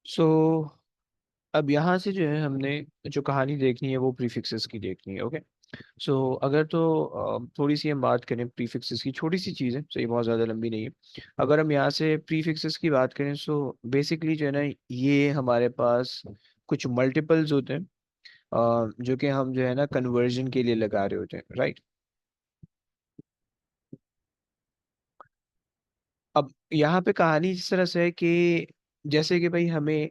सो अब यहाँ से जो है हमने जो कहानी देखनी है वो प्रीफिक्सेस की देखनी है। ओके। सो अगर तो थोड़ी सी हम बात करें प्रीफिक्सेस की, छोटी सी चीज़ है, सही, बहुत ज़्यादा लंबी नहीं है। अगर हम यहाँ से प्रीफिक्सेस की बात करें, सो बेसिकली जो है ना, ये हमारे पास कुछ मल्टीपल्स होते हैं, जो कि हम जो है ना कन्वर्जन के लिए लगा रहे होते हैं, राइट। अब यहाँ पे कहानी इस तरह से है कि जैसे कि भाई हमें,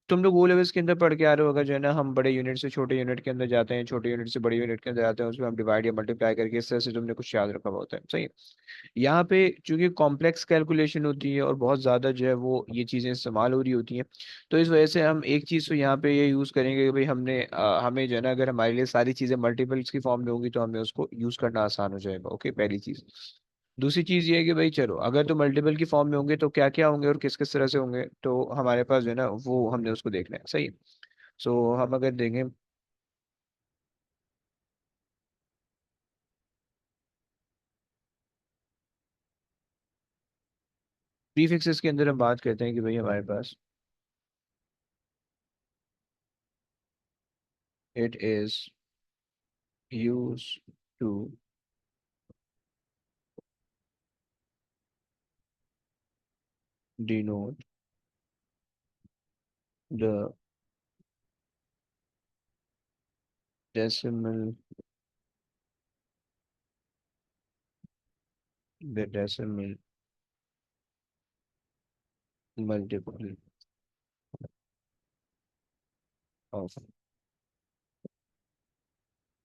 तुम लोग ओ लेवल्स के अंदर पढ़ के आ रहे हो, अगर जो है ना हम बड़े यूनिट से छोटे यूनिट के अंदर जाते हैं, छोटे यूनिट से बड़े यूनिट के अंदर जाते हैं, उसमें हम डिवाइड या मल्टीप्लाई करके इस तरह से तुमने कुछ याद रखा हुआ होता है, सही है। यहाँ पे चूंकि कॉम्प्लेक्स कैलकुलेशन होती है और बहुत ज़्यादा जो है वो ये चीज़ें इस्तेमाल हो रही होती हैं, तो इस वजह से हम एक चीज़ तो यहाँ पे ये यूज़ करेंगे कि भाई हमें जो है ना, अगर हमारे लिए सारी चीज़ें मल्टीपल्स की फॉर्म में होंगी तो हमें उसको यूज़ करना आसान हो जाएगा। ओके, पहली चीज़। दूसरी चीज़ ये है कि भाई चलो, अगर तो मल्टीपल की फॉर्म में होंगे तो क्या क्या होंगे और किस किस तरह से होंगे, तो हमारे पास जो है ना वो हमने उसको देखना है, सही है। सो हम अगर देखें प्रीफिक्सेस के अंदर, हम बात करते हैं कि भाई हमारे पास it is use to denote the decimal the decimal multiple of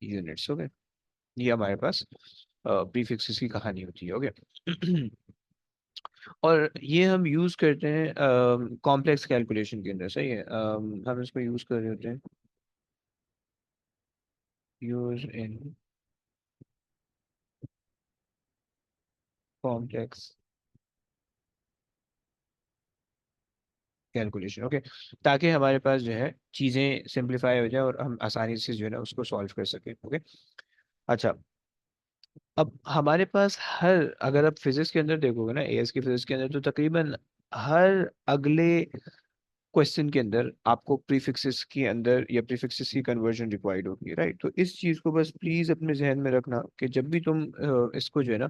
units. Okay, ये हमारे पास प्रीफिक्सेस की कहानी होती है। ओके। और ये हम यूज करते हैं कॉम्प्लेक्स कैलकुलेशन के अंदर, सही है। हम इसको यूज कर रहे होते हैं, use in complex calculation. Okay, ताकि हमारे पास जो है चीज़ें सिंप्लीफाई हो जाए और हम आसानी से जो है ना उसको सॉल्व कर सकें। ओके। अच्छा, अब हमारे पास हर, अगर आप फिजिक्स के अंदर देखोगे ना, एएस की फिजिक्स के अंदर, तो तकरीबन हर अगले क्वेश्चन के अंदर आपको प्रीफिक्सेस के अंदर या प्रीफिक्सेस की कन्वर्जन रिक्वायर्ड होगी, राइट। तो इस चीज़ को बस प्लीज़ अपने जहन में रखना कि जब भी तुम इसको जो है ना,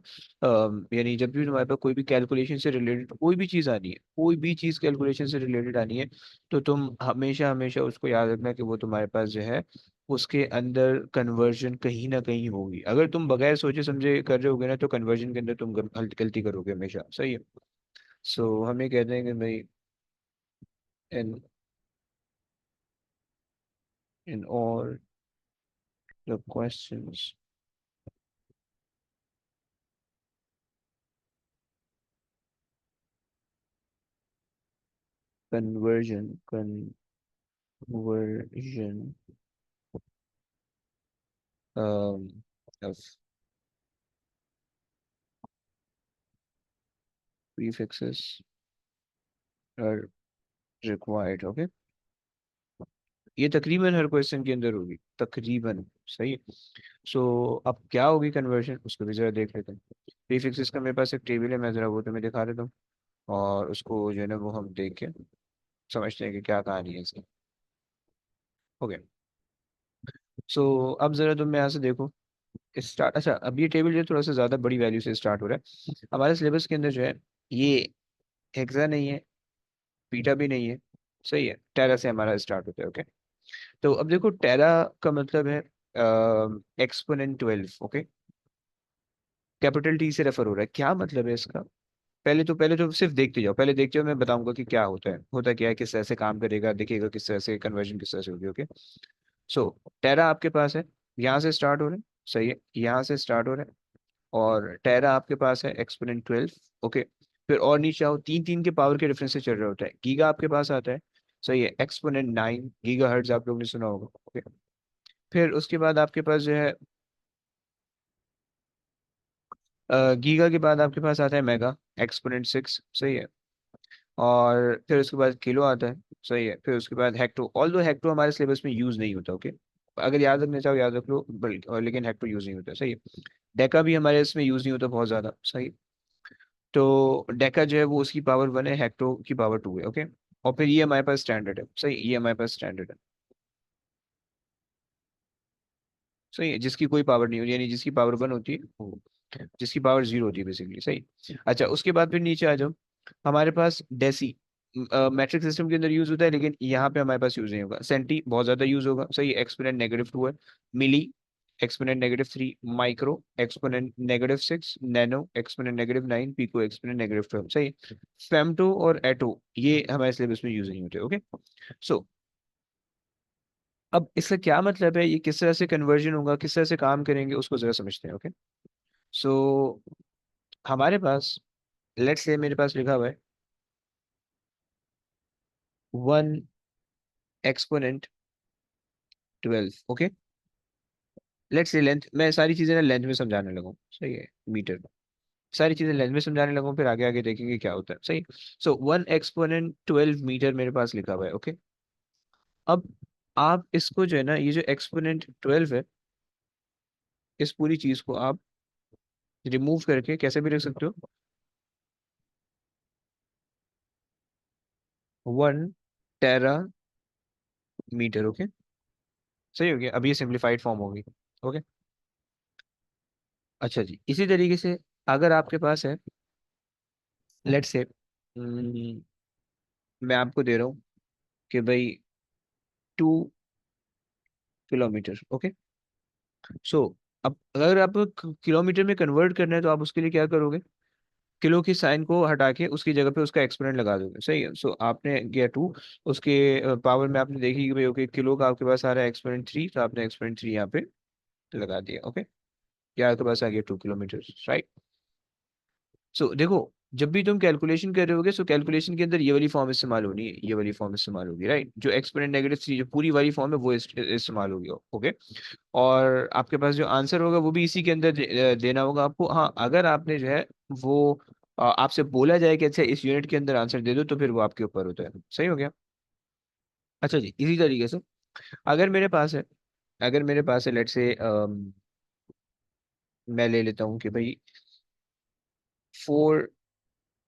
यानी जब भी तुम्हारे पास कोई भी कैलकुलेशन से रिलेटेड कोई भी चीज़ आनी है, कोई भी चीज़ कैलकुलेशन से रिलेटेड आनी है, तो तुम हमेशा हमेशा उसको याद रखना कि वो तुम्हारे पास जो है उसके अंदर कन्वर्जन कहीं ना कहीं होगी। अगर तुम बगैर सोचे समझे कर रहे होगे ना, तो कन्वर्जन के अंदर तुम गलती करोगे हमेशा, सही है। सो हमें कहते हैं कि भाई इन in all the questions conversion um, of prefixes are required। Okay, ये तकरीबन हर क्वेश्चन के अंदर होगी, तकरीबन, सही है। सो अब क्या होगी कन्वर्शन, उसको भी जरा देख लेते हैं। प्रीफिक्सेस का मेरे पास एक टेबल है, मैं जरा वो तुम्हें दिखा देता हूँ, और उसको जो है ना वो हम देख के समझते हैं कि क्या कहानी है इसकी। ओके। सो अब जरा तुम यहाँ से देखो स्टार्ट। अच्छा, अब ये टेबल जो है थोड़ा सा ज़्यादा बड़ी वैल्यू से स्टार्ट हो रहा है हमारे सिलेबस के अंदर जो है। ये हेक्सा नहीं है, बीटा भी नहीं है, सही है, टेरा से हमारा स्टार्ट होता है। ओके। तो अब देखो, टेरा का मतलब है एक्सपोनेंट 12। ओके, कैपिटल टी से रेफर हो रहा है, क्या मतलब है इसका। पहले तो सिर्फ देखते जाओ, पहले देखते जाओ, मैं बताऊंगा कि क्या होता है, होता क्या है, किस तरह से काम करेगा, देखिएगा किस तरह से कन्वर्जन किस तरह से होगी। ओके। सो टेरा आपके पास है, यहाँ से स्टार्ट हो रहा है, सही है, यहाँ से स्टार्ट हो रहा है, और टेरा आपके पास है एक्सपोनेंट 12। ओके। फिर और नीचे आओ, तीन तीन के पावर के डिफरेंस से चल रहा होता है, गीगा आपके पास आता है, सही है, एक्सपोनेंट 9 गीगा हर्ट्ज आप लोगों ने सुना होगा। ओके। फिर उसके बाद आपके पास जो है गीगा के बाद आपके पास आता है मेगा, एक्सपोनेंट 6, सही है। और फिर उसके बाद किलो आता है, सही है। फिर उसके बाद हेक्टो, ऑल दो हेक्टो हमारे सिलेबस में यूज नहीं होता। ओके, अगर याद रखना चाहो याद रख लो, बल्कि और लेकिन हेक्टो यूज नहीं होता, सही है। डेका भी हमारे इसमें यूज नहीं होता बहुत ज्यादा, सही। तो डेका जो है वो उसकी पावर 1 है, हेक्टो की पावर 2 है। ओके। और फिर ये हमारे पास स्टैंडर्ड है, सही, ये हमारे पास स्टैंडर्ड है, सही है, जिसकी कोई पावर नहीं होती, यानी जिसकी पावर 1 होती है वो, जिसकी पावर 0 होती है बेसिकली, सही। अच्छा, उसके बाद फिर नीचे आ जाओ, हमारे पास डेसी मैट्रिक सिस्टम के अंदर यूज होता है, लेकिन यहाँ पे हमारे पास यूज नहीं होगा। सेंटी बहुत ज्यादा यूज होगा, सही, एक्सपोनेंट -2 है। Milli exponent -3, micro exponent -6, nano exponent -9, pico exponent -12, सही। फेमटो और एटो ये हमारे सिलेबस में यूज नहीं होते, ओके। सो अब इसका क्या मतलब है, ये किस तरह से कन्वर्जन होगा, किस तरह से काम करेंगे, उसको जरा समझते हैं, ओके। सो हमारे पास, लेट्स से मेरे पास लिखा हुआ है 1 exponent 12, okay. Let's say length, मैं सारी चीजें ना लेंथ में समझाने लगूँ, सही है, मीटर में, सारी चीजें लेंथ में समझाने लगूँ, फिर आगे आगे देखेंगे क्या होता है, सही। सो 1 एक्सपोनेंट 12 मीटर मेरे पास लिखा हुआ है, ओके। अब आप इसको जो है ना, ये जो एक्सपोनेंट 12 है, इस पूरी चीज को आप रिमूव करके कैसे भी रख सकते हो, 1 टेरा मीटर, ओके। सही हो गया, अब ये सिंप्लीफाइड फॉर्म होगी, ओके। अच्छा जी, इसी तरीके से अगर आपके पास है, लेट्स से मैं आपको दे रहा हूँ कि भाई 2 किलोमीटर, ओके। सो अब अगर आप किलोमीटर में कन्वर्ट करना है तो आप उसके लिए क्या करोगे, किलो की साइन को हटा के उसकी जगह पे उसका एक्सपोनेंट लगा दोगे, सही है। सो आपने किया 2, उसके पावर में आपने देखी कि भाई ओके, किलो का आपके पास आ रहा है एक्सपोनेंट 3, तो आपने एक्सपोनेंट 3 यहाँ पे लगा दिया, ओके। या आपके पास आ गया 2 किलोमीटर, राइट। सो देखो, जब भी तुम कैलकुलेशन कर रहे होगे, सो कैलकुलेशन के अंदर ये वाली फॉर्म इस्तेमाल होनी है, ये वाली फॉर्म इस्तेमाल होगी, राइट। जो एक्सपोनेंट -3 जो पूरी वाली फॉर्म है वो इस्तेमाल होगी, ओके। और आपके पास जो आंसर होगा वो भी इसी के अंदर देना होगा आपको। हाँ, अगर आपने जो है वो आपसे बोला जाए कि अच्छा इस यूनिट के अंदर आंसर दे दो, तो फिर वो आपके ऊपर होता है, सही हो गया। अच्छा जी, इसी तरीके से अगर मेरे पास है, अगर मेरे पास है, लेट्स से मैं ले लेता हूँ कि भाई 4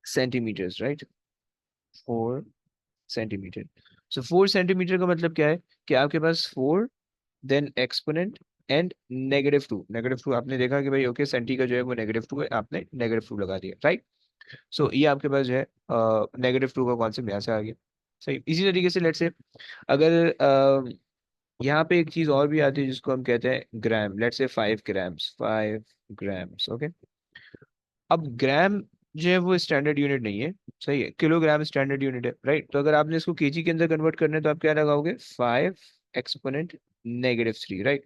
सेंटीमीटर्स, राइट, 4 सेंटीमीटर। सो 4 सेंटीमीटर का मतलब क्या है, कि आपके पास 4, देन एक्सपोनेंट एंड -2, -2 आपने देखा कि भाई ओके, सेंटी का जो है वो -2 है, आपने -2 लगा दिया, राइट। सो ये आपके पास जो है -2 का कॉन्सेप्ट यहाँ से आ गया, सही। इसी तरीके से लेट्स से अगर यहाँ पे एक चीज और भी आती है जिसको हम कहते हैं ग्राम, let's say 5 grams, 5 grams, okay. अब ग्राम जो है वो स्टैंडर्ड यूनिट नहीं है, सही है, किलोग्राम स्टैंडर्ड यूनिट है, राइट। तो अगर आपने इसको केजी के अंदर कन्वर्ट करना है तो आप क्या लगाओगे, 5 exponent -3, right.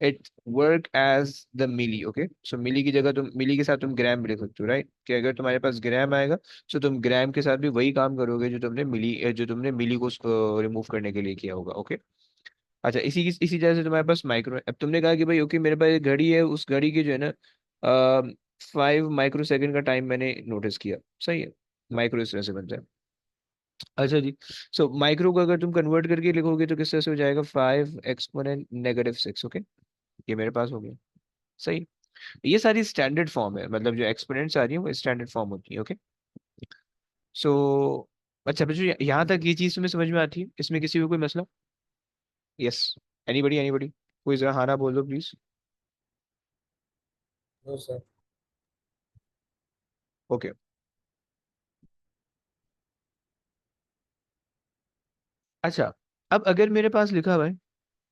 It work as the milli, okay. So milli की जगह तुम, मिली के साथ तुम ग्राम भी लिख सकते हो, राइट, कि अगर तुम्हारे पास ग्राम आएगा तो तुम ग्राम के साथ भी वही काम करोगे जो तुमने मिली को रिमूव करने के लिए किया होगा, ओके। अच्छा, इसी तरह से तुम्हारे पास माइक्रो है। अब तुमने कहा कि भाई ओके, मेरे पास एक घड़ी है, उस घड़ी की जो है ना 5 माइक्रो सेकंड का टाइम मैंने नोटिस किया, सही है, माइक्रो इस तरह से बनता है। अच्छा जी, सो माइक्रो को अगर तुम कन्वर्ट करके लिखोगे तो किस तरह से हो जाएगा, 5 एक्सपोनेंट -6, ओके। ये मेरे पास हो गया, सही। ये सारी स्टैंडर्ड फॉर्म है, मतलब जो एक्सपोनेंट्स आ रही है वो स्टैंडर्ड फॉर्म होती है, ओके। सो अच्छा बच्चों, यहाँ तक ये चीज़ तुम्हें समझ में आती है, इसमें किसी को कोई मसला? यस, एनीबडी, एनीबडी, कोई जरा हाँ ना बोल दो प्लीज। No sir. ओके। अच्छा, अब अगर मेरे पास लिखा हुआ है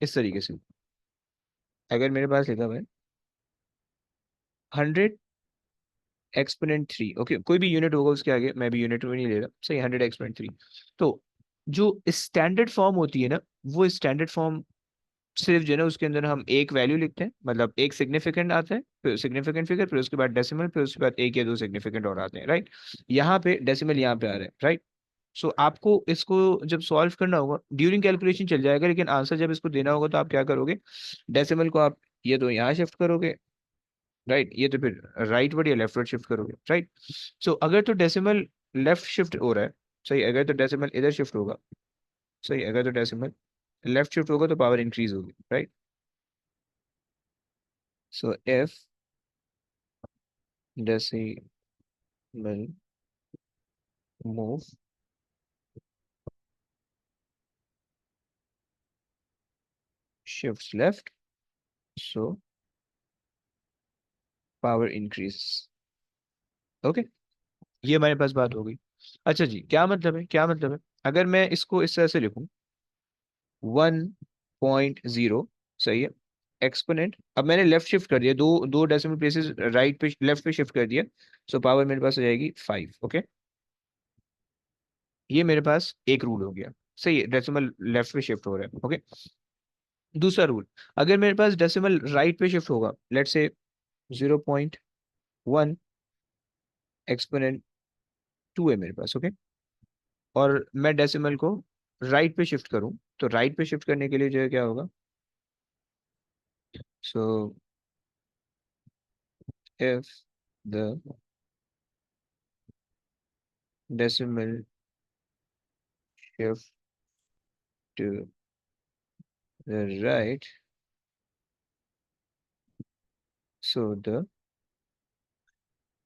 इस तरीके से, अगर मेरे पास लिखा हुआ है 100 एक्सपोनेंट 3, ओके, कोई भी यूनिट होगा उसके आगे, मैं भी यूनिट में नहीं ले रहा, सही, 100 एक्सपोनेंट 3। तो जो स्टैंडर्ड फॉर्म होती है ना, वो स्टैंडर्ड फॉर्म सिर्फ जो है ना उसके अंदर हम एक वैल्यू लिखते हैं, मतलब एक सिग्निफिकेंट आता है, फिर सिग्निफिकेंट फिगर, फिर उसके बाद डेसिमल, फिर उसके बाद एक या दो सिग्निफिकेंट और आते हैं, राइट। यहाँ पे डेसिमल यहाँ पे आ रहा है, राइट। सो आपको इसको जब सॉल्व करना होगा, ड्यूरिंग कैलकुलेशन चल जाएगा, लेकिन आंसर जब इसको देना होगा तो आप क्या करोगे, डेसिमल को आप ये तो यहाँ शिफ्ट करोगे, राइट, ये तो फिर राइट वर्ड या लेफ्ट वर्ड शिफ्ट करोगे, राइट। सो अगर तो डेसिमल लेफ्ट शिफ्ट हो रहा है, सही, अगर तो डेसिमल इधर शिफ्ट होगा, सही, अगर तो डेसिमल लेफ्ट शिफ्ट होगा तो पावर इंक्रीज होगी, right. So if decimal move shifts left, so power increases. Okay, ये हमारे पास बात हो गई। अच्छा जी, क्या मतलब है, क्या मतलब है? अगर मैं इसको इस तरह से लिखूं, 1.0, सही है, एक्सपोनेंट, अब मैंने लेफ्ट शिफ्ट कर दिया, दो दो डेसिमल प्लेसेस राइट पे लेफ्ट पे शिफ्ट कर दिया, सो पावर मेरे पास हो जाएगी 5। ओके, ये मेरे पास एक रूल हो गया, सही है, डेसिमल लेफ्ट पे शिफ्ट हो रहा है। ओके, दूसरा रूल, अगर मेरे पास डेसिमल राइट पे शिफ्ट होगा, लेट्स से 0.1 एक्सपोनेंट 2 है मेरे पास। ओके, और मैं डेसिमल को राइट पे शिफ्ट करूं, तो राइट पे शिफ्ट करने के लिए जो है क्या होगा, so if the decimal shift to the right, so the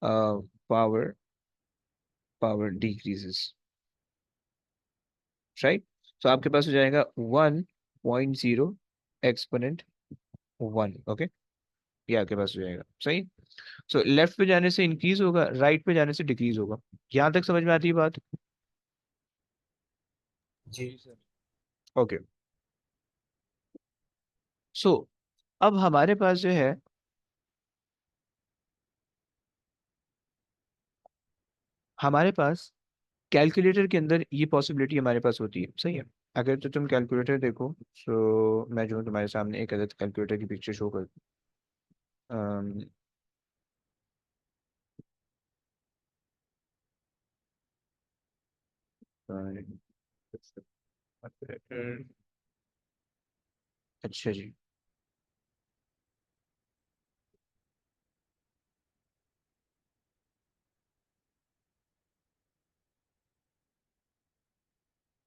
uh, power power decreases, right? So आपके पास हो जाएगा 1.0 एक्सपोनेंट 1। ओके, ये आपके पास हो जाएगा, सही। सो लेफ्ट पे जाने से इंक्रीज होगा, राइट पे जाने से डिक्रीज होगा। यहाँ तक समझ में आती है बात? जी सर। ओके, सो अब हमारे पास जो है, हमारे पास कैलकुलेटर के अंदर ये पॉसिबिलिटी हमारे पास होती है, सही है। अगर तो तुम कैलकुलेटर देखो, सो मैं जो हूँ तुम्हारे सामने एक अदद कैलकुलेटर की पिक्चर शो कर, अम, कैलकुलेटर, अच्छा जी,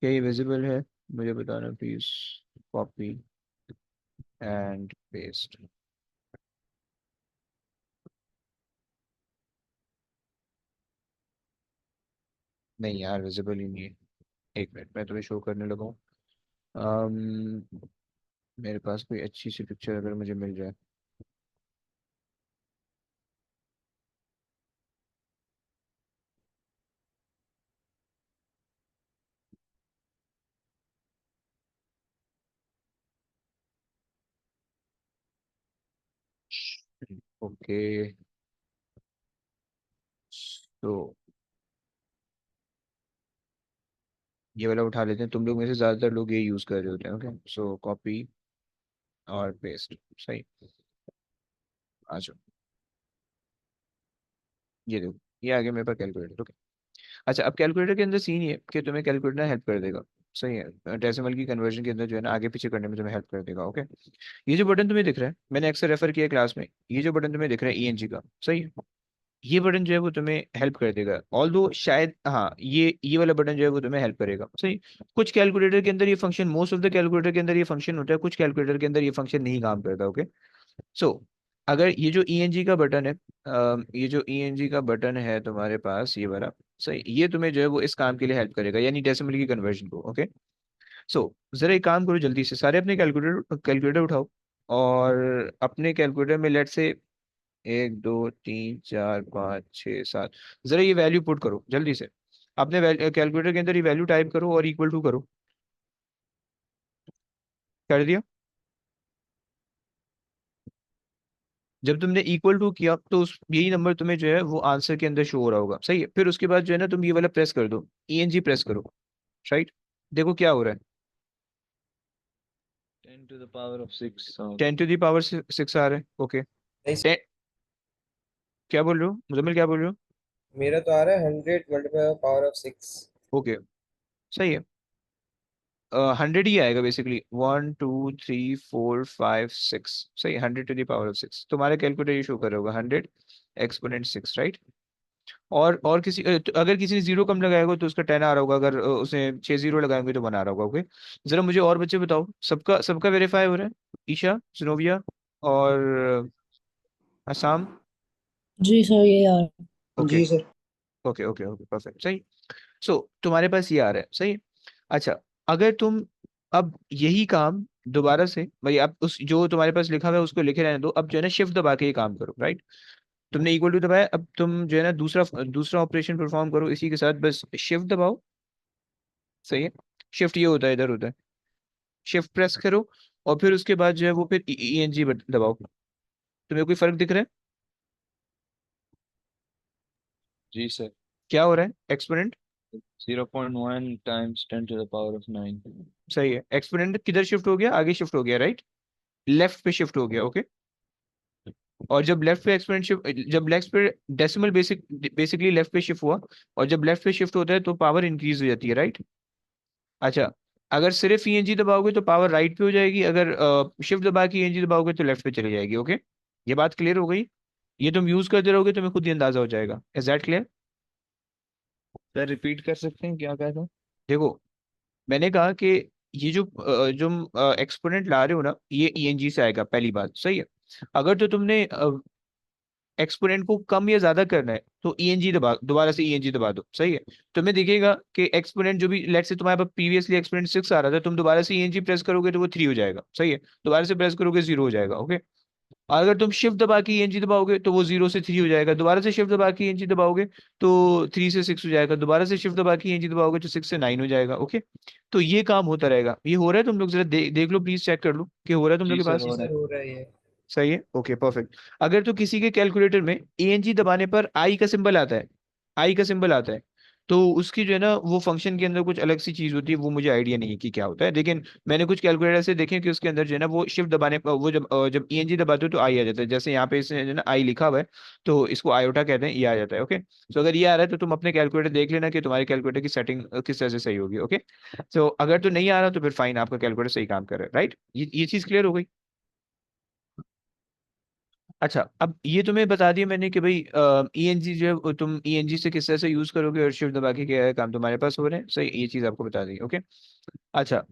क्या ये विजिबल है? मुझे बताना प्लीज। Copy and paste. नहीं यार, विजिबल ही नहीं है। एक मिनट, मैं तुम्हें शो करने लगा हूँ। अम, मेरे पास कोई अच्छी सी पिक्चर अगर मुझे मिल जाए। ओके, तो ये वाला उठा लेते हैं, तुम लोग में से ज्यादातर लोग ये यूज कर रहे होते हैं। ओके, सो कॉपी और पेस्ट, सही। आ जाओ, ये देखो, ये आ गया मेरे पास कैलकुलेटर। ओके, अच्छा, अब कैलकुलेटर के अंदर सीन ये है कि तुम्हें कैलकुलेटर हेल्प कर देगा, सही है, डेसिमल की कन्वर्जन के अंदर जो है ना, आगे पीछे करने में तुम्हें हेल्प कर देगा। ओके, ये जो बटन तुम्हें दिख रहा है, मैंने अक्सर रेफर किया क्लास में, ये जो बटन तुम्हें दिख रहा है ईएनजी का, सही है, ये बटन जो है वो तुम्हें हेल्प कर देगा। ऑल दो शायद, हाँ, ये वाला बटन जो है वो तुम्हें हेल्प करेगा, सही। कुछ कैलकुलेटर के अंदर ये function, most of the calculator के अंदर ये फंक्शन होता है, कुछ कैलकुलेटर के अंदर ये फंक्शन नहीं काम करता। ओके, सो अगर ये जो ईएनजी का बटन है, ये जो ईएनजी का बटन है तुम्हारे पास, ये वाला, सही, ये तुम्हें जो है वो इस काम के लिए हेल्प करेगा, यानी डेसिमल की कन्वर्जन को। ओके, सो जरा एक काम करो, जल्दी से सारे अपने कैलकुलेटर कैलकुलेटर उठाओ, और अपने कैलकुलेटर में लेट से 1 2 3 4 5 6 7, जरा ये वैल्यू पुट करो जल्दी से। अपने कैलकुलेटर के अंदर ये वैल्यू टाइप करो और इक्वल टू करो। कर दिया? जब तुमने इक्वल टू किया तो उस यही नंबर तुम्हें जो है वो आंसर के अंदर शो हो रहा होगा, सही है। फिर उसके बाद जो है ना, तुम ये वाला प्रेस कर दो, ईएनजी प्रेस करो, राइट। देखो क्या हो रहा है, 10 to the power of 6 10 to the power 6 आ रहा है। ओके, नहीं सर, 10, क्या बोल रहे हो मुजम्मिल, क्या बोल रहे हो? मेरा तो आ रहा है 100 × 10⁻⁶। ओके, सही है, 100 ही आएगा बेसिकली, 1 2 3 4 5 6, सही, 100 टू द पावर ऑफ 6 तुम्हारे कैलकुलेटर ये शो कर रहा होगा, 100 एक्सपोनेंट 6, राइट। और किसी तो अगर किसी ने जीरो कम लगाया होगा तो उसका 10 आ रहा होगा, अगर उसने 6 जीरो लगाए होंगे तो 1 आ रहा होगा। ओके, जरा मुझे और बच्चे बताओ, सबका सबका वेरीफाई हो रहा है? ईशा, जिनोविया और असम? जी सर, ये यार। ओके, जी sir. Okay, okay, okay, perfect, सही। सो तुम्हारे पास ये आ रहा है, सही। अच्छा, अगर तुम अब यही काम दोबारा से भाई, आप उस जो तुम्हारे पास लिखा हुआ है उसको लिखे रहने दो, अब जो है ना शिफ्ट दबा के ये काम करो, राइट। तुमने इक्वल टू दबाया, अब तुम जो है ना दूसरा दूसरा ऑपरेशन परफॉर्म करो इसी के साथ, बस शिफ्ट दबाओ। सही है। शिफ्ट ये होता है, इधर होता है। शिफ्ट प्रेस करो, और फिर उसके बाद जो है वो फिर ई एन जी दबाओ। तुम्हें कोई फर्क दिख रहा है? जी सर। क्या हो रहा है? एक्सपोनेंट। 0.1 टाइम्स 10⁻⁹ सही है, एक्सपोनेंट किधर शिफ्ट हो गया? आगे शिफ्ट हो गया, राइट। लेफ्ट पे शिफ्ट हो गया, ओके। और जब लेफ्ट पे एक्सपोनेंट शिफ्ट, जब लेफ्ट पे डेसिमल बेसिकली लेफ्ट पे शिफ्ट हुआ, और जब लेफ्ट पे शिफ्ट होता है तो पावर इंक्रीज हो जाती है, राइट। अच्छा, अगर सिर्फ ईएनजी दबाओगे तो पावर राइट पे हो जाएगी, अगर शिफ्ट दबा के ईएनजी दबाओगे तो लेफ्ट पे चली जाएगी, ओके। ये बात क्लियर हो गई? ये तुम यूज करते रहोगे तुम्हें खुद ही अंदाजा हो जाएगा। Is that clear? Sir repeat कर सकते हैं क्या कहा था? देखो, मैंने कहा कि ये जो एक्सपोनेंट ला रहे हो ना, ये ईएनजी से आएगा, पहली बात, सही है। अगर तो तुमने एक्सपोनेंट को कम या ज्यादा करना है तो ईएनजी दबा, दोबारा से ईएनजी दबा दो, सही है। तुम्हें दिखेगा कि एक्सपोनेंट जो भी, लेट से तुम्हारे पास प्रीवियसली एक्सपोनेंट 6 आ रहा था, तुम दोबारा से ईएनजी प्रेस करोगे तो वो 3 हो जाएगा, सही है। दोबारा से प्रेस करोगे 0 हो जाएगा, ओके। और अगर तुम शिफ्ट दबा के ईएनजी दबाओगे तो वो 0 से 3 हो जाएगा, दोबारा से शिफ्ट दबा के ईएनजी दबाओगे तो 3 से 6 हो जाएगा, दोबारा से शिफ्ट दबा के ईएनजी दबाओगे तो 6 से 9 हो जाएगा, ओके। तो ये काम होता रहेगा। ये हो रहा है? तुम लोग जरा देख लो प्लीज, चेक कर लो कि हो रहा है तुम लोग जी के सर पास। जी हो रहा सर, है। हो रहा है ये। सही है, ओके, परफेक्ट। अगर तो किसी के कैलकुलेटर में एएनजी दबाने पर आई का सिंबल आता है, आई का सिंबल आता है, तो उसकी जो है ना वो फंक्शन के अंदर कुछ अलग सी चीज होती है, वो मुझे आइडिया नहीं है कि क्या होता है, लेकिन मैंने कुछ कैलकुलेटर से देखे कि उसके अंदर जो है ना वो शिफ्ट दबाने पर, वो जब ईएनजी दबाते हो तो आई आ जाता है, जैसे यहाँ पे इसने जो है ना आई लिखा हुआ है, तो इसको आयोटा कहते हैं, ये आ जाता है, ओके। तो अगर ये आ रहा है तो तुम अपने कैलकुलेटर देख लेना कि तुम्हारे कैलकुलेटर की सेटिंग किस तरह से सही होगी, ओके। तो अगर तो नहीं आ रहा तो फिर फाइन, आपका कैलकुलेटर सही काम कर रहा है, राइट। ये चीज क्लियर हो गई? अच्छा, अब ये तुम्हें बता दिया मैंने कि भाई ईएनजी जो है वो तुम ईएनजी से किस तरह से यूज करोगे, और शिफ्ट दबा के क्या काम तुम्हारे पास हो रहे हैं, सही, ये चीज आपको बता दी, ओके। अच्छा,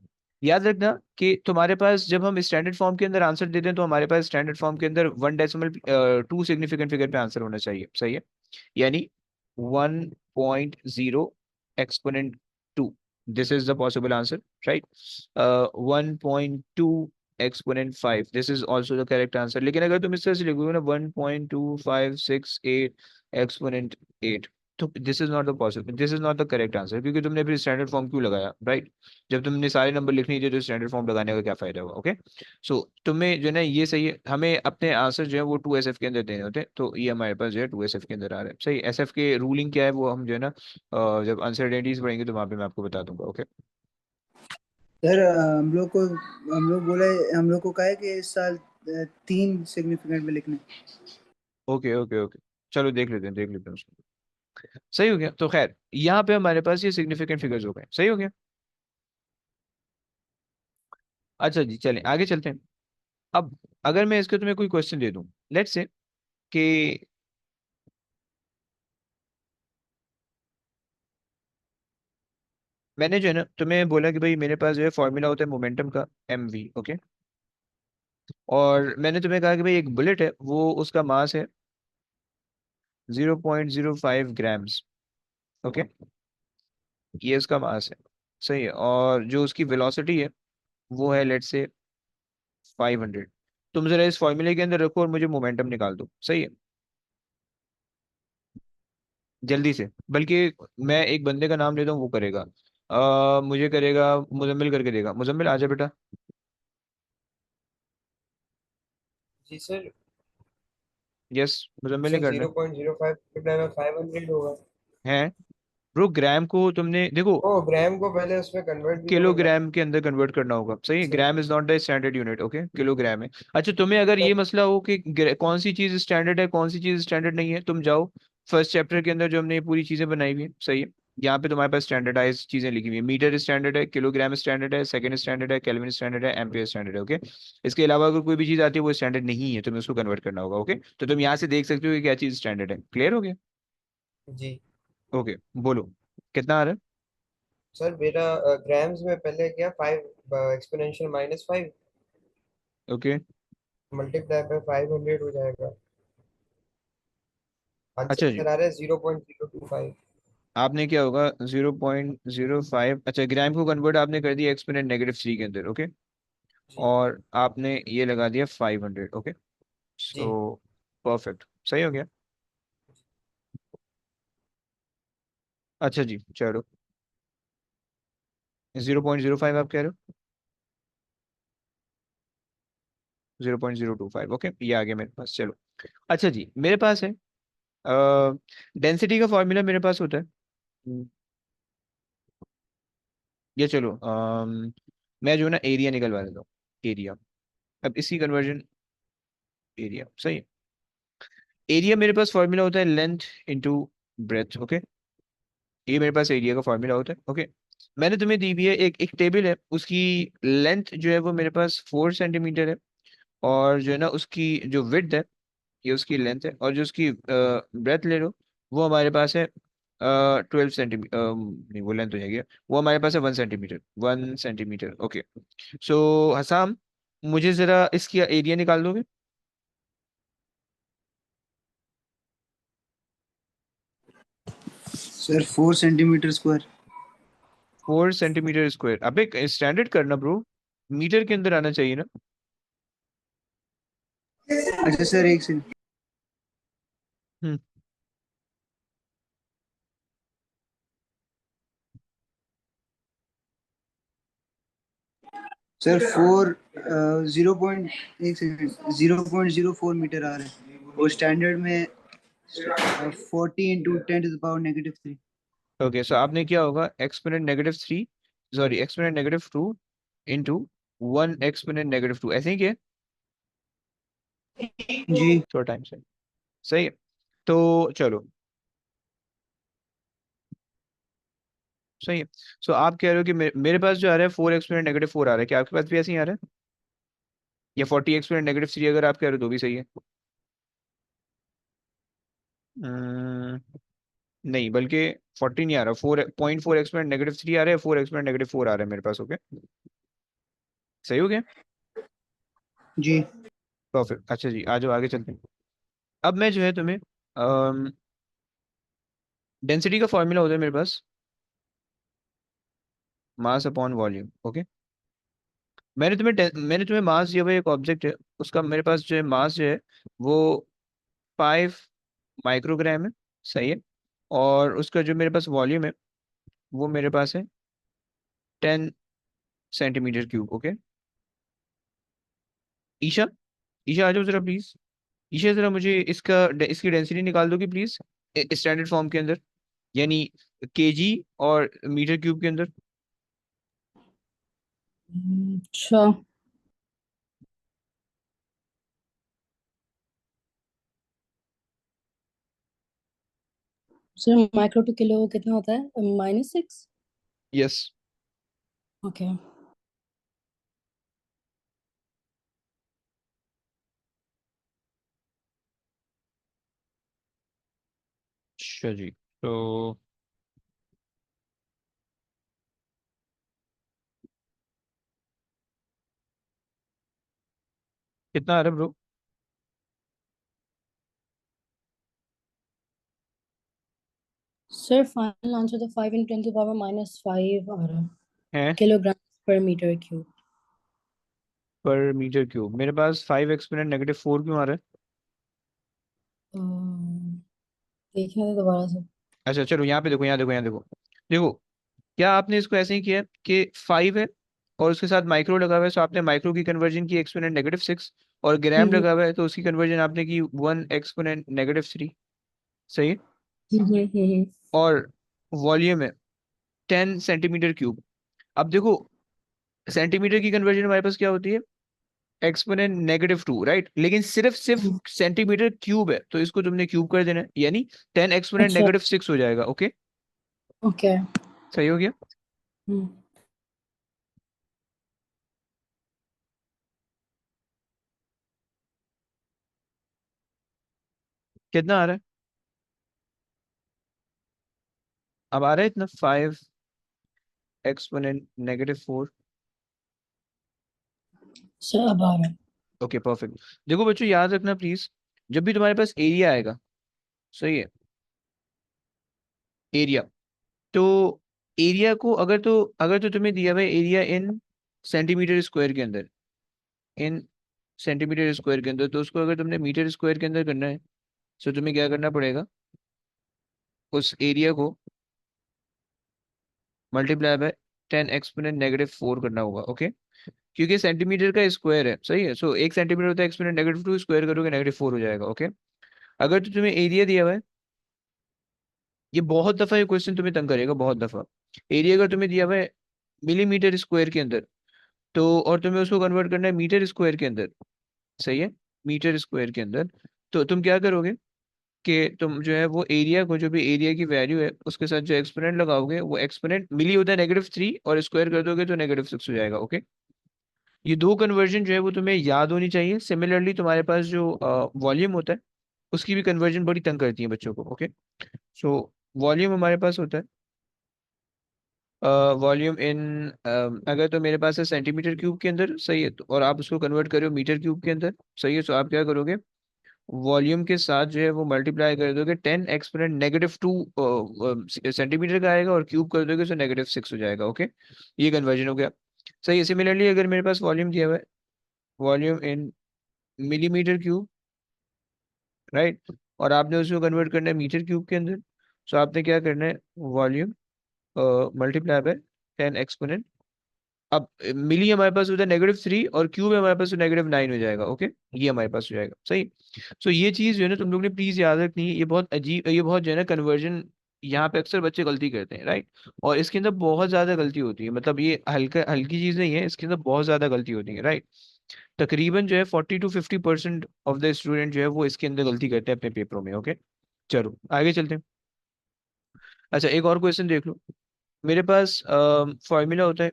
याद रखना कि तुम्हारे पास जब हम स्टैंडर्ड फॉर्म के अंदर आंसर देते हैं तो हमारे पास स्टैंडर्ड फॉर्म के अंदर 1 डेसिमल 2 सिग्निफिकेंट फिगर पे आंसर होना चाहिए, सही है। यानी 1.0 exponent 2, this is the possible answer, right. 1.2 exponent 5, this is also the correct answer. लेकिन अगर तुम इस तरह से लिखोगे ना 1.2568 एक्सपोनेंट 8, तो this is not the possible, this is not the correct answer, क्योंकि तुमने फिर स्टैंडर्ड फॉर्म क्यों लगाया, राइट। जब तुमने सारे नंबर लिखने थे तो स्टैंडर्ड फॉर्म लगाने का क्या फायदा होगा, ओके। सो तुम्हें जो है ना ये सही है, हमें अपने आंसर जो है वो 2SF के अंदर देने होते हैं, तो ये हमारे पास जो है 2SF के अंदर आ रहा है, सही। SF के रूलिंग क्या है वो हम जो है ना जब अनसर्टेनिटीज पढ़ेंगे तो वहाँ पे मैं आपको बता दूंगा, ओके। सर हम लोग बोले, हम लोग को कहा है कि इस साल 3 सिग्निफिकेंट में लिखने। ओके ओके ओके, चलो देख लेते हैं उसको। सही हो गया, तो खैर यहाँ पे हमारे पास ये सिग्निफिकेंट फिगर्स हो गए, सही हो गया। अच्छा जी, चलें आगे चलते हैं। अब अगर मैं इसके तुम्हें कोई क्वेश्चन दे दूं, लेट्स से कि मैंने जो है ना तुम्हें बोला कि भाई मेरे पास जो है फॉर्मूला होता है मोमेंटम का, MV, ओके। और मैंने तुम्हें कहा कि भाई एक बुलेट है, वो उसका मास है 0.05 ग्राम्स, ओके। ये उसका मास है, सही है। और जो उसकी वेलोसिटी है वो है लेट से 500। तुम जरा इस फॉर्मूले के अंदर रखो और मुझे मोमेंटम निकाल दो, सही है, जल्दी से। बल्कि मैं एक बंदे का नाम लेता हूँ, वो करेगा, मुझे करेगा, मुजम्मिल करके देगा। मुजम्मिल आजा बेटा। जी सर। यस, मुजम्मिल ने सर करना 0.05 में 500 होगा। है। ब्रो, ग्राम को तुमने देखो ओ, ग्राम को पहले उसमें कन्वर्ट भी तो करना किलोग्राम के अंदर कन्वर्ट करना होगा, सही। Sir. Gram is not the standard unit, okay, kilogram है। अच्छा, तुम्हें अगर ये सर मसला हो कि कौन सी चीज स्टैंडर्ड है कौन सी चीज स्टैंडर्ड नहीं है, तुम जाओ फर्स्ट चैप्टर के अंदर जो हमने ये पूरी चीजें बनाई हुई है, सही है। यहाँ पे तुम्हारे पास स्टैंडर्डाइज चीजें लिखी हुई है, मीटर स्टैंडर्ड है, किलोग्राम स्टैंडर्ड है, सेकंड स्टैंडर्ड है, केल्विन स्टैंडर्ड है, एम्पियर स्टैंडर्ड है, ओके। इसके अलावा अगर कोई भी चीज आती है वो स्टैंडर्ड नहीं है, तुम्हें उसको कन्वर्ट करना होगा, ओके। तो तुम यहाँ से देख सकते हो कि क्या चीज स्टैंडर्ड है, क्लियर हो गया? जी। ओके, बोलो कितना आ रहा सर मेरा ग्राम्स में पहले क्या 5 एक्सपोनेंशियल -5 है? ओके। मल्टीप्लाई बाय 500 हो जाएगा। अच्छा आंसर जी, आ रहा है 0.025। आपने क्या होगा 0.05, अच्छा ग्राम को कन्वर्ट आपने कर दिया एक्सपोनेंट -3 के अंदर, ओके। जी और आपने ये लगा दिया 500। ओके, जी। सो परफेक्ट, सही हो गया। अच्छा जी, चलो 0.05 आप कह रहे हो, 0.025। ओके, ये आ गया मेरे पास, चलो। अच्छा जी, मेरे पास है डेंसिटी का फॉर्मूला मेरे पास होता है। ये चलो मैं जो है ना एरिया निकलवा देता हूँ। एरिया, अब इसकी कन्वर्जन, एरिया सही है। एरिया मेरे पास फॉर्मूला होता है लेंथ इंटू ब्रेथ। ओके, ये मेरे पास एरिया का फॉर्मूला होता है। ओके, मैंने तुम्हें दी हुई है एक एक टेबल है, उसकी लेंथ जो है वो मेरे पास 4 सेंटीमीटर है, और जो है ना उसकी जो विड्थ है, ये उसकी लेंथ है, और जो उसकी ब्रेथ ले लो, वो हमारे पास है 12 सेंटीमीटर, नहीं वो लेंथ हो जाएगी, वो हमारे पास है 1 सेंटीमीटर, 1 सेंटीमीटर। ओके, सो हसाम, मुझे जरा इसकी एरिया निकाल दोगे? Sir 4 centimetre square. 4 centimetre square? अबे स्टैंडर्ड करना ब्रो, मीटर के अंदर आना चाहिए ना। अच्छा सर, एक सेकंड। हम्म। सर 0.04 मीटर आ रहा है, और स्टैंडर्ड में 40 × 10⁻³ 3। ओके, सो आपने किया होगा एक्सपोनेंट -3, सॉरी एक्सपोनेंट-2 इंटू 1 एक्सपोनेंट-2, ऐसे ही किया जी थोड़ा टाइम से, सही है। तो चलो, सही है। सो आप कह रहे हो कि मेरे पास जो आ रहा है 4 एक्सपोनेंट-4 आ रहा है, क्या आपके पास भी ऐसे ही आ रहा है? या 40 एक्सपोनेंट-3 अगर आप कह रहे हो तो भी सही है। अम्म, नहीं, बल्कि 40 नहीं आ रहा, 4.4 एक्सपोनेंट-3 आ रहा है, 4 एक्सपोनेंट-4 आ रहा है मेरे पास। ओके, सही हो गया, जी परफेक्ट। अच्छा जी, आ जाओ आगे चलते हैं। अब मैं जो है तुम्हें डेंसिटी का फॉर्मूला होता है मेरे पास, मास अपॉन वॉल्यूम। ओके, मैंने तुम्हें मास दिया हुआ है, एक ऑब्जेक्ट है, उसका मेरे पास जो है मास जो है वो 5 माइक्रोग्राम है, सही है। और उसका जो मेरे पास वॉल्यूम है वो मेरे पास है 10 centimetre cube. Okay, Isha, Isha आ जाओ जरा प्लीज। ईशा जरा मुझे इसकी डेंसिटी निकाल दोगी प्लीज, स्टैंडर्ड फॉर्म के अंदर, यानी केजी और मीटर क्यूब के अंदर। अच्छा सर, माइक्रो टू किलो कितना होता है? -6। Yes, okay. अच्छा जी, तो कितना आ रहा है ब्रो? सर फाइनल आंसर तो 5 × 10⁻⁻5 आ रहा है, है किलोग्राम पर मीटर क्यूब। पर मीटर क्यूब मेरे पास 5 एक्सपोनेंट-4 क्यों आ रहा है? देखने दो दोबारा से। अच्छा चलो, यहाँ पे देखो, यहाँ देखो, यहाँ देखो, देखो, क्या आपने इसको ऐसे ही किया है कि 5 है और उसके साथ माइक्रो लगा हुआ है, तो आपने माइक्रो की कन्वर्जन की एक्सपोनेंट-6, और ग्राम हम्म लगा हुआ है तो उसकी कन्वर्जन आपने की 1 एक्सपोनेंट-3, सही है। हम्म। और वॉल्यूम है 10 सेंटीमीटर क्यूब। अब देखो, सेंटीमीटर की कन्वर्जन हमारे पास क्या होती है? एक्सपोनेंट-2, राइट, लेकिन सिर्फ हम्म, सेंटीमीटर क्यूब है, तो इसको तुमने क्यूब कर देना है, यानी 10 एक्सपोनेंट अच्छा नेगेटिव सिक्स हो जाएगा। Okay, okay. सही हो गया। हम्म कितना आ रहा है? अब आ रहा है इतना, 5 एक्सपोनेंट-4। सर अब आ रहा है। Okay, perfect. देखो बच्चों, याद रखना प्लीज, जब भी तुम्हारे पास एरिया आएगा, सही है, एरिया, तो एरिया को अगर तो तुम्हें दिया हुआ है एरिया इन सेंटीमीटर स्क्वायर के अंदर, इन सेंटीमीटर स्क्वायर के अंदर, तो उसको अगर तुमने मीटर स्क्वायर के अंदर करना है तो तुम्हें क्या करना पड़ेगा, उस एरिया को मल्टीप्लाई बाय 10 एक्सपोनेंट -4 करना होगा। ओके, क्योंकि सेंटीमीटर का स्क्वायर है, सही है। सो 1 सेंटीमीटर होता है एक्सपोनेंट -2, स्क्वायर करोगे -4 हो जाएगा। ओके, अगर तो तुम्हें एरिया दिया हुआ है, ये बहुत दफा ये क्वेश्चन तुम्हें तंग करेगा, बहुत दफा। एरिया अगर तुम्हें दिया हुआ है मिलीमीटर स्क्वायर के अंदर, तो और तुम्हें उसको कन्वर्ट करना है मीटर स्क्वायर के अंदर, सही है, मीटर स्क्वायर के अंदर, तो तुम क्या करोगे कि तुम जो है वो एरिया को, जो भी एरिया की वैल्यू है उसके साथ जो एक्सपोनेंट लगाओगे, वो एक्सपोनेंट मिली होता है -3 और स्क्वायर कर दोगे तो -6 हो जाएगा। ओके, ये दो कन्वर्जन जो है वो तुम्हें याद होनी चाहिए। सिमिलरली तुम्हारे पास जो वॉल्यूम होता है, उसकी भी कन्वर्जन बड़ी तंग करती है बच्चों को। ओके, सो वॉल्यूम हमारे पास होता है वॉल्यूम इन, अगर तो मेरे पास है सेंटीमीटर क्यूब के अंदर, सही है, तो और आप उसको कन्वर्ट करो मीटर क्यूब के अंदर, सही है, तो आप क्या करोगे, वॉल्यूम के साथ जो है वो मल्टीप्लाई कर दोगे 10 एक्सपोनेंट -2 सेंटीमीटर का आएगा, और क्यूब कर दोगे तो -6 हो जाएगा। ओके, ये कन्वर्जन हो गया, सही है। सिमिलरली अगर मेरे पास वॉल्यूम दिया हुआ है, वॉल्यूम इन मिलीमीटर क्यूब, राइट, और आपने उसको कन्वर्ट करना है मीटर क्यूब के अंदर, तो आपने क्या करना है, वॉल्यूम मल्टीप्लाई बाय 10 एक्सपोनेंट, अब मिली हमारे पास होता है -3 और क्यूब है हमारे पास तो -9 हो जाएगा। ओके, ये हमारे पास हो जाएगा, सही। सो ये चीज जो है ना तुम लोग ने प्लीज याद रखनी है, ये बहुत अजीब, ये बहुत जो है ना कन्वर्जन, यहाँ पे अक्सर बच्चे गलती करते हैं, राइट, और इसके अंदर बहुत ज्यादा गलती होती है, मतलब ये हल्का हल्की चीज नहीं है, इसके अंदर बहुत ज्यादा गलती होती है, राइट। तकरीबन जो है 40 to 50% ऑफ द स्टूडेंट जो है वो इसके अंदर गलती करते हैं अपने पेपरों में। ओके, चलो आगे चलते हैं। अच्छा, एक और क्वेश्चन देख लो। मेरे पास फॉर्मूला होता है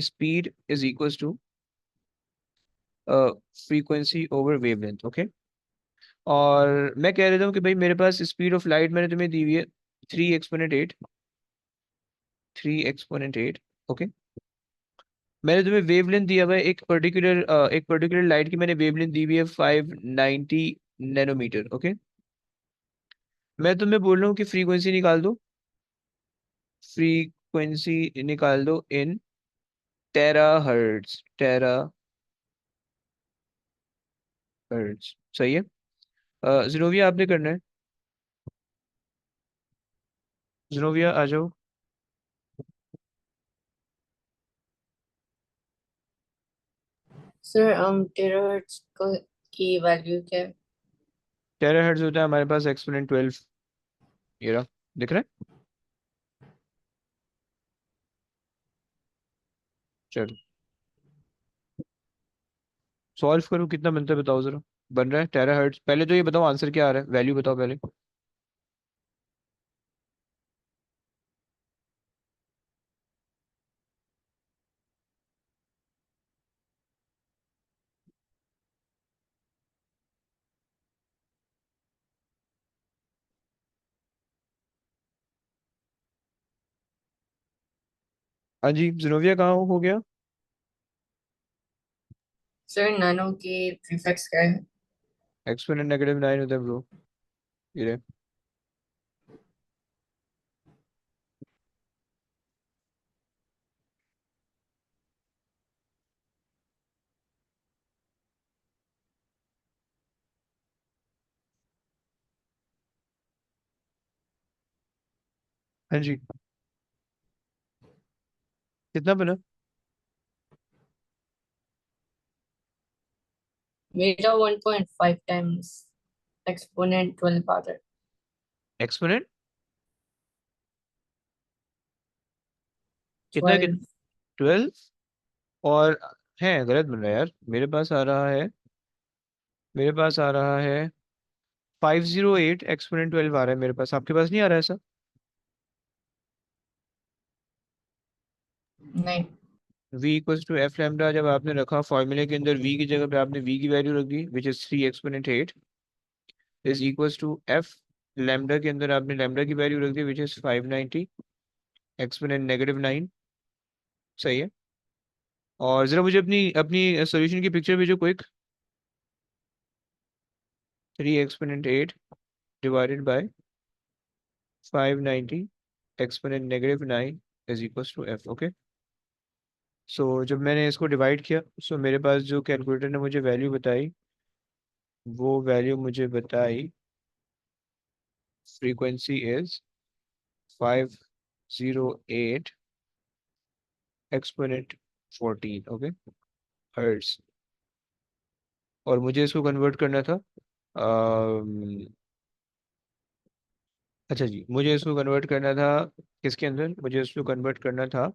speed is equals to frequency over wavelength. Okay, और मैं कह रहा हूँ कि भाई मेरे पास स्पीड ऑफ लाइट मैंने तुम्हें दी हुई है 3 एक्सपोनेंट 8, 3 एक्सपोनेंट 8। ओके, मैंने तुम्हें वेवलेंथ दिया हुआ है एक पर्टिकुलर लाइट की मैंने वेवलेंथ दी हुई है 590 नैनोमीटर। ओके, मैं तुम्हें बोल रहा हूँ कि फ्रीक्वेंसी निकाल दो, फ्रीक्वेंसी निकाल दो इन टेरा हर्ट्ज, टेरा हर्ट्ज, सही है। जिनोविया आपने करना है, जिनोविया आ जाओ। सर टेराहर्ट्ज की वैल्यू क्या है? टेरा हर्ट्ज होता है हमारे पास एक्सपोनेंट 12, ये रहा, दिख रहा है। चलो सॉल्व करो, कितना बनता है बताओ जरा, बन रहा है टेरा हर्ट्ज, पहले तो ये बताओ आंसर क्या आ रहा है, वैल्यू बताओ पहले। हाँ जी, जिनोविया कहाँ हो गया। सर नैनो के प्रीफिक्स क्या है? एक्सपोनेंट -9 होता है ब्रो, ये रहे। हाँ जी, कितना बना, मेरा 1.5 टाइम्स एक्सपोनेंट 12 आता है। एक्सपोनेंट कितना, 12। 12, और है गलत बन रहा है यार, मेरे पास आ रहा है, मेरे पास आ रहा है 508 एक्सपोनेंट 12 आ रहा है मेरे पास, आपके पास नहीं आ रहा है ऐसा। नहीं। v equals to F lambda जब आपने रखा फॉर्मूले के अंदर, v की जगह पे आपने v की वैल्यू रख दी which is 3 exponent 8 is equals to F lambda के अंदर आपने लैम्डा की वैल्यू रख दी विच इज 590 एक्सपोनेंट -9, सही है। और जरा मुझे अपनी अपनी सॉल्यूशन की पिक्चर भेजो quick. 3 exponent 8 divided by 590 exponent -9 is equals to F. Okay, so जब मैंने इसको डिवाइड किया, सो मेरे पास जो कैलकुलेटर ने मुझे वैल्यू बताई, वो वैल्यू मुझे बताई frequency is 508 exponent 14, okay, hertz. और मुझे इसको कन्वर्ट करना था, अच्छा जी, मुझे इसको कन्वर्ट करना था किसके अंदर, मुझे इसको कन्वर्ट करना था,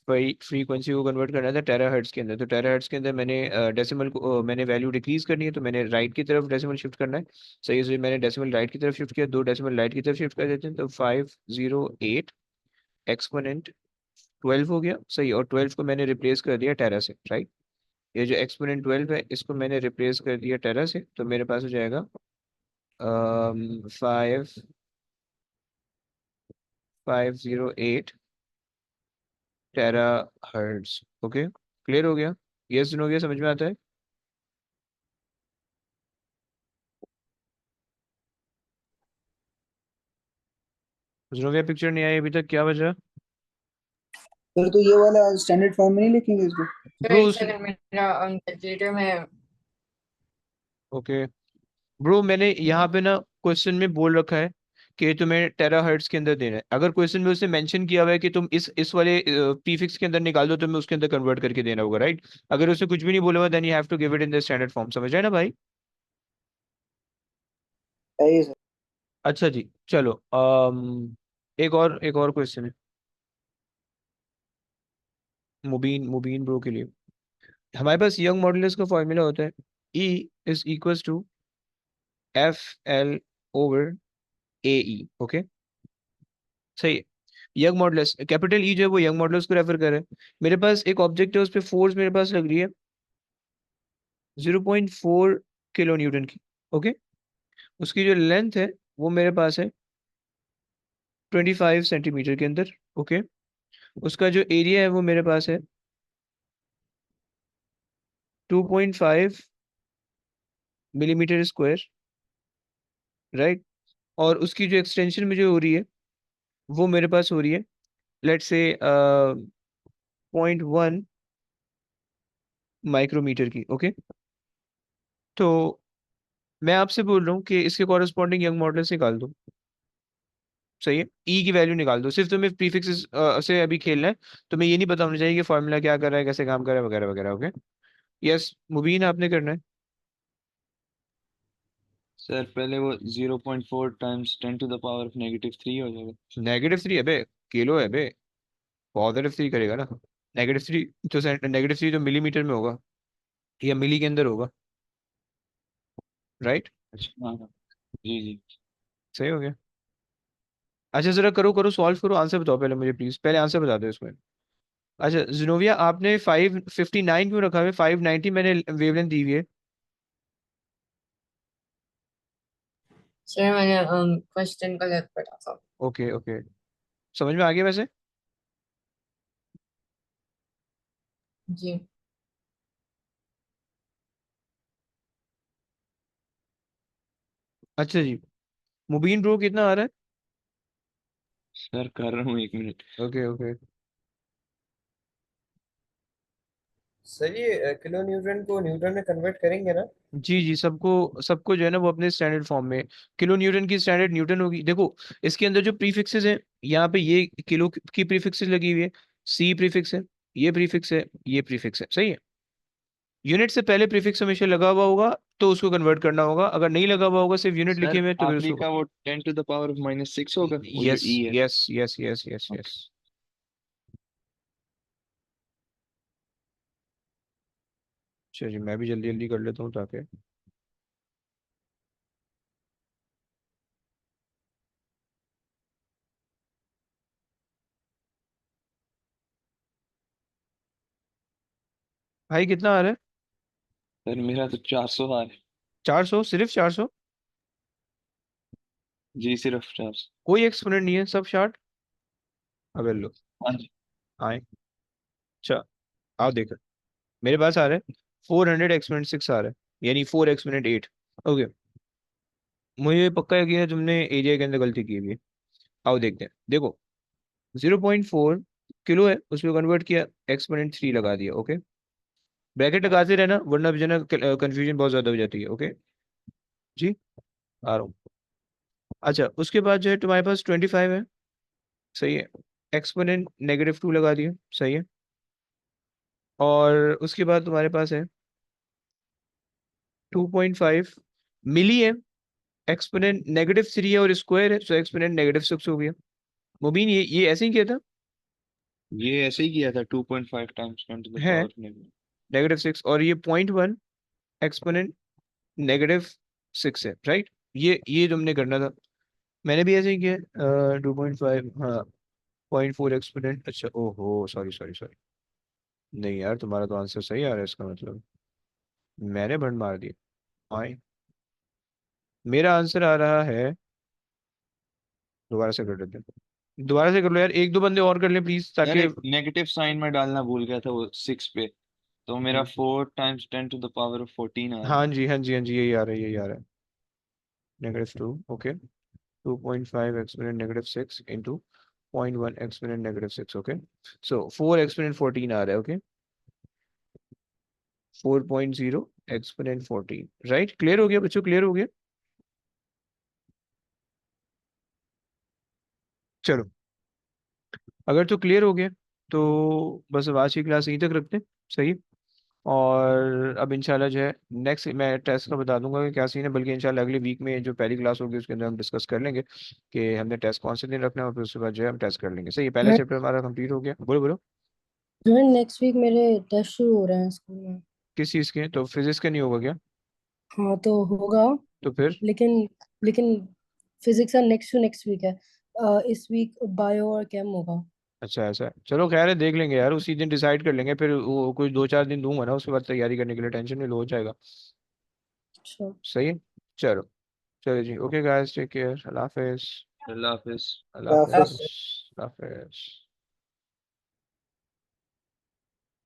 फ्रीक्वेंसी को कन्वर्ट करना था टेराहर्ट्ज के अंदर। तो टेराहर्ट्ज के अंदर मैंने डेसिमल को मैंने वैल्यू डिक्रीज करनी है, तो मैंने राइट की तरफ डेसिमल शिफ्ट करना है। सही से मैंने डेसिमल राइट की तरफ शिफ्ट किया, 2 डेसिमल राइट की तरफ शिफ्ट कर देते हैं, तो 508 एक्सपोनेंट 12 हो गया। सही, और 12 को मैंने रिप्लेस कर दिया टेरा से, राइट। ये जो एक्सपोनेंट 12 है, इसको मैंने रिप्लेस कर दिया टेरा से, तो मेरे पास हो जाएगा 508 टेरा हर्ट्ज। ओके, क्लियर हो गया? यस हो गया, समझ में आता है? ज़ेनोविया पिक्चर नहीं आई अभी तक, क्या वजह? सर तो ये वाला स्टैंडर्ड फॉर्म में नहीं लिखेंगे इसको? सर ब्रो एक सेकंड, मेरा कैलकुलेटर में ओके ब्रो, मैंने यहाँ पे ना क्वेश्चन में बोल रखा है कि तुम्हें टेरा हर्ट्ज के अंदर देना है। अगर क्वेश्चन में उसने मेंशन किया हुआ है कि तुम इस वाले प्रीफिक्स के अंदर निकाल दो, तुम्हें उसके अंदर कन्वर्ट करके देना होगा, राइट। अगर उसने कुछ भी नहीं बोला हुआ, then you have to give it in the standard form. समझ आए ना भाई? है ये सर। अच्छा जी, चलो एक और क्वेश्चन है मुबीन मुबीन ब्रो के लिए। हमारे पास यंग मॉडुलस का फॉर्मूला होता है, E is equals to FL/AE, okay, सही है। यंग मॉडुलस, कैपिटल E जो है वो यंग मॉडुलस को रेफर कर रहा है। मेरे पास एक ऑब्जेक्ट है, उस पर फोर्स मेरे पास लग रही है 0.4 किलो न्यूटन की, ओके। उसकी जो लेंथ है वो मेरे पास है 25 सेंटीमीटर के अंदर, ओके। उसका जो एरिया है वो मेरे पास है 2.5 मिलीमीटर स्क्वायर, राइट। और उसकी जो एक्सटेंशन मुझे हो रही है वो मेरे पास हो रही है, लेट्स से 0.1 माइक्रोमीटर की, ओके। तो मैं आपसे बोल रहा हूँ कि इसके कॉरेस्पॉन्डिंग यंग मॉडुलस निकाल दो। सही है, ई की वैल्यू निकाल दो। सिर्फ तुम्हें प्रीफिक्स से अभी खेलना है, तुम्हें ये नहीं पता होना चाहिए कि फॉर्मूला क्या कर रहा है, कैसे काम कर रहा है, वगैरह वगैरह, ओके। यस मुबीन, आपने करना है। सर पहले वो 0.4 times 10 to the power of -3 हो जाएगा। -3 है बे, किलो है बे, +3 करेगा ना। -3 तो -3 तो मिलीमीटर में होगा या मिली के अंदर होगा, राइट। अच्छा हाँ हाँ, जी जी। सही हो गया। अच्छा जरा करो करो, सॉल्व करो, आंसर बताओ पहले मुझे प्लीज, पहले आंसर बता दो इसमें। अच्छा जिनोविया, आपने 559 क्यों रखा है? 590 मैंने वेवलेंथ दी हुई है। सर मैंने क्वेश्चन गलत पढ़ा था। ओके ओके, समझ में आ गया वैसे? जी अच्छा जी, मुबीन ब्रो कितना आ रहा सर कर रहा हूँ 1 मिनट। है? ओके ओके, सर ये किलो न्यूटन को न्यूटन में कन्वर्ट करेंगे ना? जी जी, सबको सबको जो है ना वो अपने स्टैंडर्ड फॉर्म में, किलो न्यूटन की स्टैंडर्ड न्यूटन होगी। देखो इसके अंदर जो प्रीफिक्सेस हैं, यहाँ पे ये किलो की प्रीफिक्सेस लगी हुई है, सी प्रीफिक्स है, ये प्रीफिक्स है, ये प्रीफिक्स है, सही है। यूनिट से पहले प्रीफिक्स हमेशा लगा हुआ होगा तो उसको कन्वर्ट करना होगा, अगर नहीं लगा हुआ होगा, सिर्फ यूनिट लिखे सर हुए हैं, तो फिर आखिरी उसको का वो 10 to the power of -6 होगा, वो जो यस ई है। Yes yes yes yes okay. Yes. चलिए मैं भी जल्दी जल्दी कर लेता हूँ ताकि भाई कितना आ रहा है? सर मेरा तो 400 आ रहा है। 400, सिर्फ 400? जी सिर्फ 400। कोई एक्सपोनेंट नहीं है, सब शार्ट। अबे लो, हाँ जी। आए, अच्छा आओ देखो, मेरे पास आ रहा है 400 एक्सपोनेंट 6 आ रहा है, यानी 4 एक्सपोनेंट 8, ओके। मुझे पक्का यकीन है तुमने एरिया के अंदर गलती की हुई है। आओ देखते हैं, देखो 0.4 किलो है, उसमें कन्वर्ट किया, एक्सपोनेंट 3 लगा दिया। ओके, ब्रैकेट लगाते रहना वरना जो है ना कंफ्यूजन बहुत ज्यादा हो जाती है। ओके जी, आ रहा हूँ। अच्छा, उसके बाद जो है तुम्हारे पास 25 है, सही है, एक्सपोनेंट -2 लगा दिया, सही है। और उसके बाद तुम्हारे पास है 2.5 मिली है, एक्सपोनेंट -3 है और स्क्वायर है, सो एक्सपोनेंट -6 हो गया। मुबीन ये ऐसे ही किया था, ये ऐसे ही किया था 2.5 टाइम्स 10 to the है power of negative। -6, और ये 0.1 एक्सपोनेंट -6 है, राइट। ये तुमने करना था, मैंने भी ऐसे ही किया। 2.5, हाँ, 0.4 एक्सपोनेंट, अच्छा ओहो सॉरी सॉरी सॉरी, नहीं यार तुम्हारा तो आंसर सही आ रहा है, इसका मतलब मैंने भंड मार दिया। फाइन, मेरा आंसर आ रहा है, दोबारा से कर देते हैं, दोबारा से कर लो यार, एक दो बंदे और कर लें प्लीज, यार ताकि एक नेगेटिव साइन में डालना भूल गया था वो 6 पे, तो मेरा 4 times 10 to the power of 14 आ रहा है। हाँ जी हाँ जी हाँ जी, यही आ रहा है, यही आ रहा है, -2, okay, 2.5 exponent -6 into 0.1 exponent -6, okay, so 4 exponent 14 आ रहा है, ओके, 4.0 एक्सपोनेंट 14, राइट। क्लियर हो गया बच्चों, क्लियर हो गया। चलो, अगर तो क्लियर हो गया तो बस अब आज की क्लास यहीं तक रखते हैं, सही। और अब इंशाल्लाह जो है नेक्स्ट मैं टेस्ट का बता दूंगा कि क्या सीन है, बल्कि इंशाल्लाह अगले वीक में जो पहली क्लास होगी उसके अंदर हम डिस्कस कर लेंगे कि हमने टेस्ट कौन से दिन रखना है, और फिर उसके बाद जो है हम टेस्ट कर लेंगे, सही है। पहला चैप्टर हमारा कंप्लीट हो गया, बोलो बोलो। जो है नेक्स्ट वीक मेरे टेस्ट शुरू हो रहे हैं स्कूल में। किस चीज़ के, तो फिजिक्स का नहीं होगा क्या? हाँ तो होगा, तो फिर लेकिन लेकिन फिजिक्स का नेक्स्ट टू नेक्स्ट वीक है। इस वीक बायो और केम होगा। अच्छा ऐसा है, चलो खैर है, देख लेंगे यार, उसी दिन डिसाइड कर लेंगे, फिर वो कुछ 2-4 दिन दूंगा ना, उसके बाद तैयारी करने के लिए टेंशन नहीं लो, हो जाएगा, अच्छा। सही है। चलो, चलो जी, ओके गाइस, टेक केयर, अल्लाह हाफिज, अल्लाह हाफिज। अल्लाह काफी हाफिज, अल्लाह हाफिज।